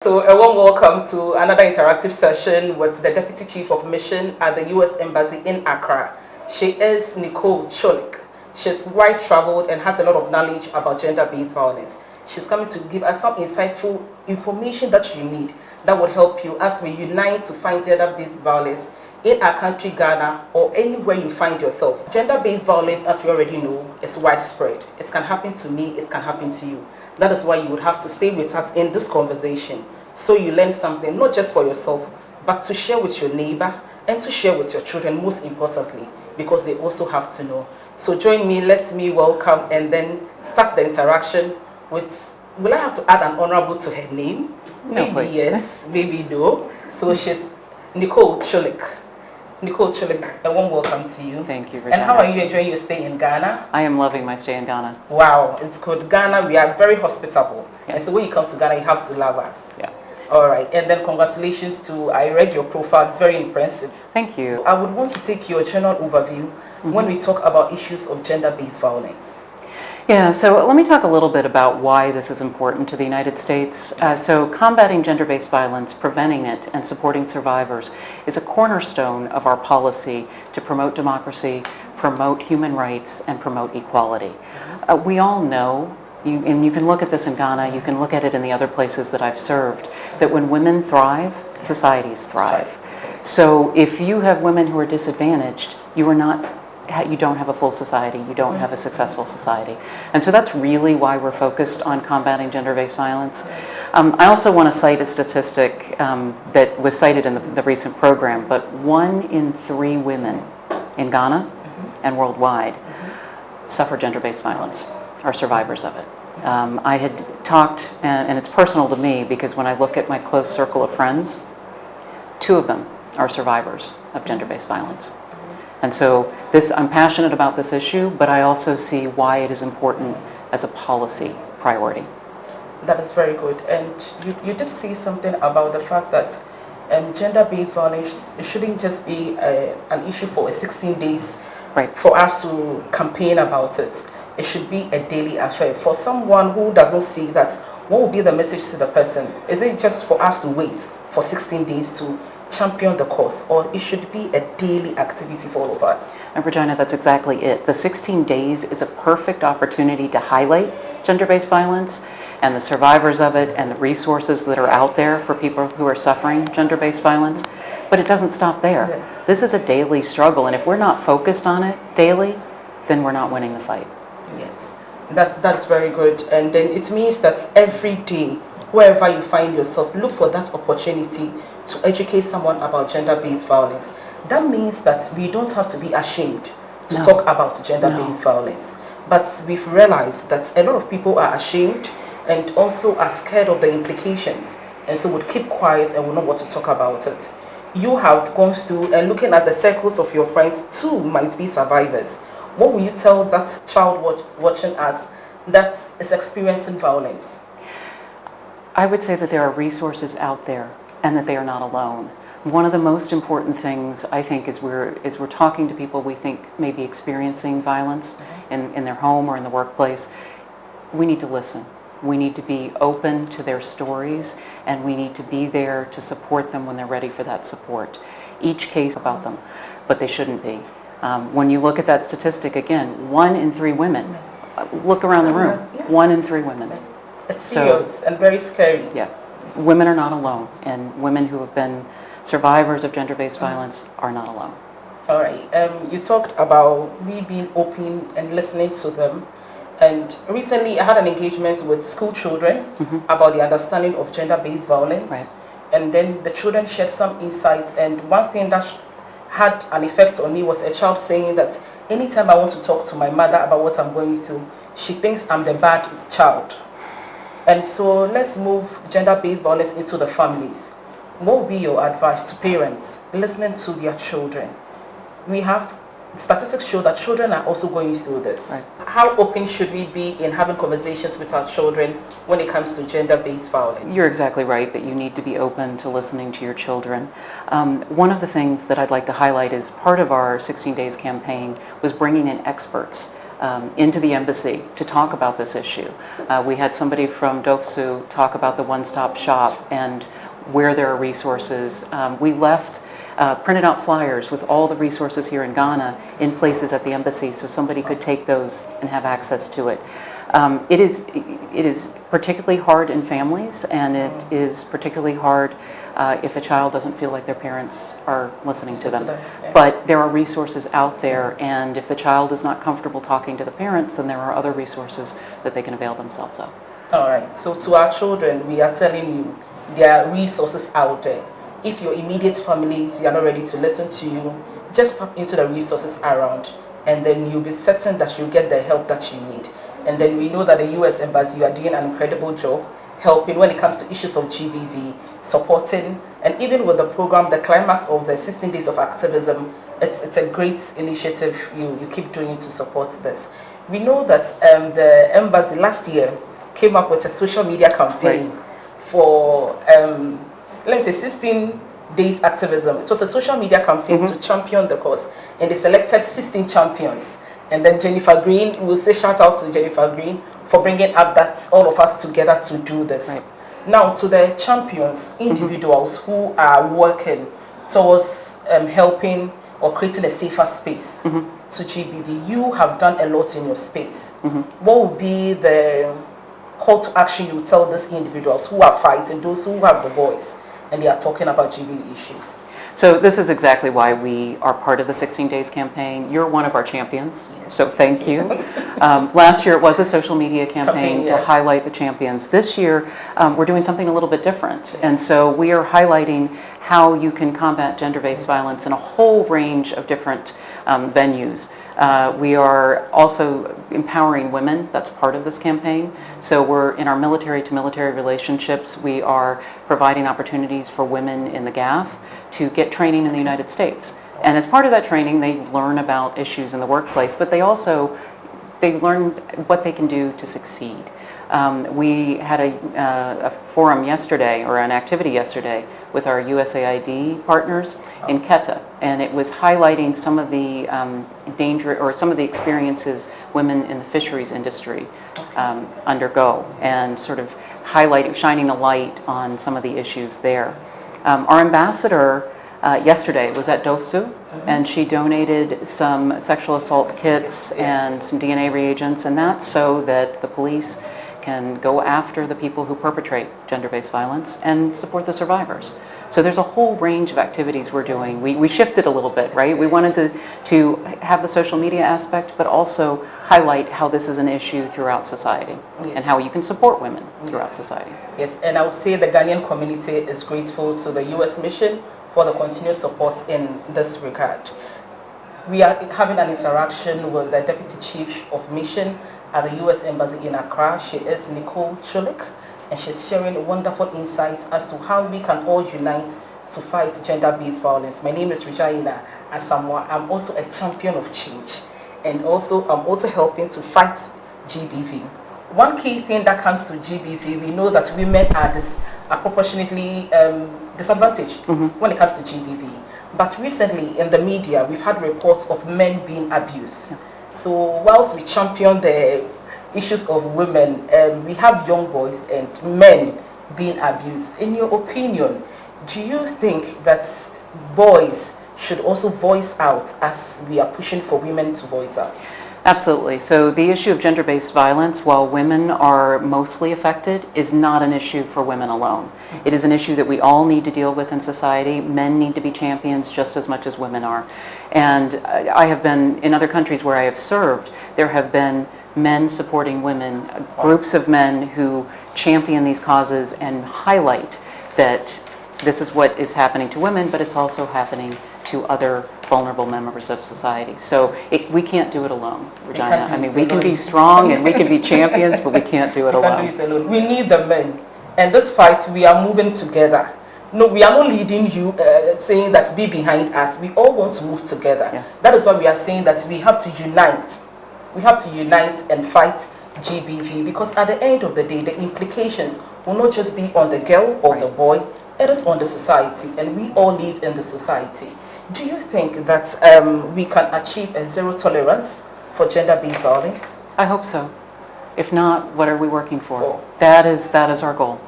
So a warm welcome to another interactive session with the Deputy Chief of Mission at the U.S. Embassy in Accra. She is Nicole Chulick. She's wide-traveled and has a lot of knowledge about gender-based violence. She's coming to give us some insightful information that you need that would help you as we unite to find gender-based violence in our country, Ghana, or anywhere you find yourself. Gender-based violence, as we already know, is widespread. It can happen to me, it can happen to you. That is why you would have to stay with us in this conversation, so you learn something, not just for yourself, but to share with your neighbor and to share with your children, most importantly, because they also have to know. So join me, let me welcome and then start the interaction with, will I have to add an honorable to her name? No, Maybe please. yes, maybe no. So she's Nicole Chulick. Nicole Chulick, a warm welcome to you. Thank you, Regina. And how are you enjoying your stay in Ghana? I am loving my stay in Ghana. Wow, it's good. Ghana, we are very hospitable. Yes. And so when you come to Ghana, you have to love us. Yeah. All right, and then congratulations to, I read your profile, it's very impressive. Thank you. I would want to take your general overview when we talk about issues of gender-based violence. Yeah, so let me talk a little bit about why this is important to the United States. So combating gender-based violence, preventing it, and supporting survivors is a cornerstone of our policy to promote democracy, promote human rights, and promote equality. We all know, and you can look at this in Ghana, you can look at it in the other places that I've served, that when women thrive, societies thrive. So if you have women who are disadvantaged, you don't have a full society, you don't have a successful society. And so that's really why we're focused on combating gender-based violence. I also want to cite a statistic that was cited in the recent program, but 1 in 3 women in Ghana and worldwide suffer gender-based violence, are survivors of it. I had talked, and it's personal to me because when I look at my close circle of friends, 2 of them are survivors of gender-based violence. And so I'm passionate about this issue, but I also see why it is important as a policy priority. That is very good. And you did say something about the fact that gender-based violence shouldn't just be an issue for 16 days for us to campaign about it. It should be a daily affair. For someone who does not see that, what would be the message to the person? Is it just for us to wait for 16 days to champion the cause, or it should be a daily activity for all of us? And Regina, that's exactly it. The 16 days is a perfect opportunity to highlight gender-based violence and the survivors of it and the resources that are out there for people who are suffering gender-based violence. But it doesn't stop there. Yeah. This is a daily struggle, and if we're not focused on it daily, then we're not winning the fight. Yes, that's very good. And then it means that every day, wherever you find yourself, look for that opportunity to educate someone about gender-based violence. That means that we don't have to be ashamed to talk about gender-based violence. But we've realized that a lot of people are ashamed and also are scared of the implications, and so would keep quiet and will not want to talk about it. You have gone through, and looking at the circles of your friends too might be survivors. What will you tell that child watching us that is experiencing violence? I would say that there are resources out there and that they are not alone. One of the most important things, I think, is we're talking to people we think may be experiencing violence in their home or in the workplace. We need to listen. We need to be open to their stories, and we need to be there to support them when they're ready for that support. Each case about them, but they shouldn't be. When you look at that statistic again, 1 in 3 women, look around the room, 1 in 3 women. It's serious and very scary. Yeah. Women are not alone, and women who have been survivors of gender-based violence are not alone. All right. You talked about me being open and listening to them. And recently I had an engagement with school children about the understanding of gender-based violence. Right. And then the children shared some insights. And one thing that had an effect on me was a child saying that anytime I want to talk to my mother about what I'm going through, she thinks I'm the bad child. And so let's move gender-based violence into the families. What would be your advice to parents listening to their children? We have statistics show that children are also going through this. Right. How open should we be in having conversations with our children when it comes to gender-based violence? You're exactly right that you need to be open to listening to your children. One of the things that I'd like to highlight is part of our 16 Days campaign was bringing in experts into the embassy to talk about this issue. We had somebody from Dofsu talk about the one-stop shop and where there are resources. We left printed out flyers with all the resources here in Ghana in places at the embassy so somebody could take those and have access to it. It is particularly hard in families, and it is particularly hard if a child doesn't feel like their parents are listening to them. But there are resources out there, and if the child is not comfortable talking to the parents, then there are other resources that they can avail themselves of. All right, so to our children, we are telling you there are resources out there. If your immediate families are not ready to listen to you, just tap into the resources around, and then you'll be certain that you'll get the help that you need. And then we know that the U.S. Embassy, you are doing an incredible job helping when it comes to issues of GBV, supporting, and even with the program, the climax of the 16 Days of Activism, it's a great initiative you keep doing to support this. We know that the Embassy last year came up with a social media campaign for, let me say, 16 Days Activism. It was a social media campaign to champion the cause, and they selected 16 champions. And then Jennifer Green, we'll say shout out to Jennifer Green for bringing up that all of us together to do this. Now, to the champions, individuals who are working towards helping or creating a safer space to GBV, you have done a lot in your space. What would be the call to action you tell these individuals who are fighting, those who have the voice, and they are talking about GBV issues? So this is exactly why we are part of the 16 Days campaign. You're one of our champions, so thank you. Last year it was a social media campaign to highlight the champions. This year we're doing something a little bit different. And so we are highlighting how you can combat gender-based violence in a whole range of different venues. We are also empowering women. That's part of this campaign. So we're in our military-to-military relationships. We are providing opportunities for women in the GAF to get training in the United States. And as part of that training, they learn about issues in the workplace, but they learn what they can do to succeed. We had a forum yesterday, or an activity yesterday, with our USAID partners in Quetta, and it was highlighting some of the some of the experiences women in the fisheries industry undergo, and sort of highlighting, shining a light on some of the issues there. Our ambassador yesterday was at Dofsu, and she donated some sexual assault kits and some DNA reagents, and that's so that the police can go after the people who perpetrate gender-based violence and support the survivors. So there's a whole range of activities we're doing. We shifted a little bit, right? We wanted to have the social media aspect, but also highlight how this is an issue throughout society and how you can support women throughout society. Yes, and I would say the Ghanaian community is grateful to the U.S. mission for the continued support in this regard. We are having an interaction with the Deputy Chief of Mission at the U.S. Embassy in Accra. She is Nicole Chulick, and she's sharing wonderful insights as to how we can all unite to fight gender-based violence. My name is Regina Asamoah. I'm also a champion of change, and I'm also helping to fight GBV. One key thing that comes to GBV, we know that women are proportionately disadvantaged when it comes to GBV. But recently in the media, we've had reports of men being abused. So whilst we champion the issues of women, we have young boys and men being abused. In your opinion, do you think that boys should also voice out as we are pushing for women to voice out? Absolutely. So the issue of gender-based violence, while women are mostly affected, is not an issue for women alone. It is an issue that we all need to deal with in society. Men need to be champions just as much as women are. And I have been, in other countries where I have served, there have been men supporting women, groups of men who champion these causes and highlight that this is what is happening to women, but it's also happening to other vulnerable members of society. So we can't do it alone, Regina. I mean, we can be strong and we can be champions, but we can't do it alone. We need the men. And this fight, we are moving together. No, we are not leading you, saying that be behind us. We all want to move together. Yeah. That is why we are saying that we have to unite. We have to unite and fight GBV, because at the end of the day, the implications will not just be on the girl or the boy, it is on the society, and we all live in the society. Do you think that we can achieve a zero tolerance for gender-based violence? I hope so. If not, what are we working for? For. That is our goal.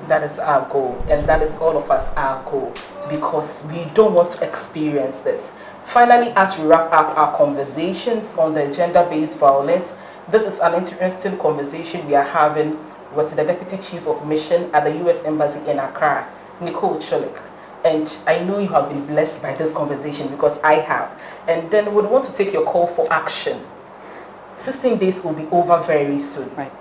That is our goal, and that is all of us our goal, because we don't want to experience this. Finally, as we wrap up our conversations on the gender-based violence, this is an interesting conversation we are having with the Deputy Chief of Mission at the U.S. Embassy in Accra, Nicole Chulick. And I know you have been blessed by this conversation, because I have. And then we would want to take your call for action. 16 days will be over very soon. Right.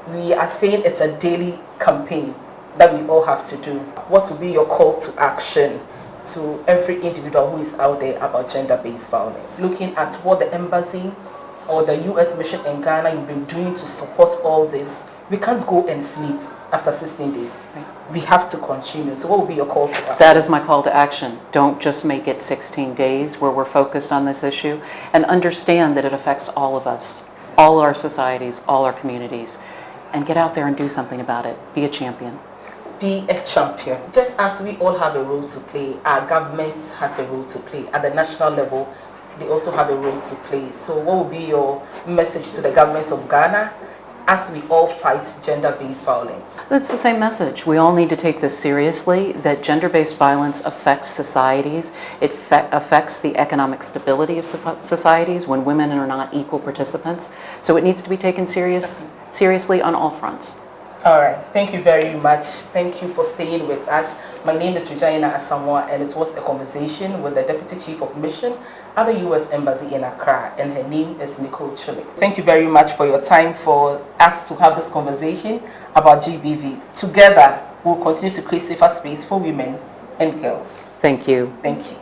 We are saying it's a daily campaign that we all have to do. What will be your call to action to every individual who is out there about gender-based violence? Looking at what the embassy or the U.S. mission in Ghana you've been doing to support all this, we can't go and sleep after 16 days. Right. We have to continue. So what will be your call to action? That is my call to action. Don't just make it 16 days where we're focused on this issue, and understand that it affects all of us, all our societies, all our communities, and get out there and do something about it. Be a champion. Be a champion. Just as we all have a role to play, our government has a role to play. At the national level, they also have a role to play. So what will be your message to the government of Ghana as we all fight gender-based violence? That's the same message. We all need to take this seriously, that gender-based violence affects societies. It affects the economic stability of societies when women are not equal participants. So it needs to be taken seriously on all fronts. All right. Thank you very much. Thank you for staying with us. My name is Regina Asamoah, and it was a conversation with the Deputy Chief of Mission at the U.S. Embassy in Accra, and her name is Nicole Chulick. Thank you very much for your time for us to have this conversation about GBV. Together, we'll continue to create safer space for women and girls. Thank you. Thank you.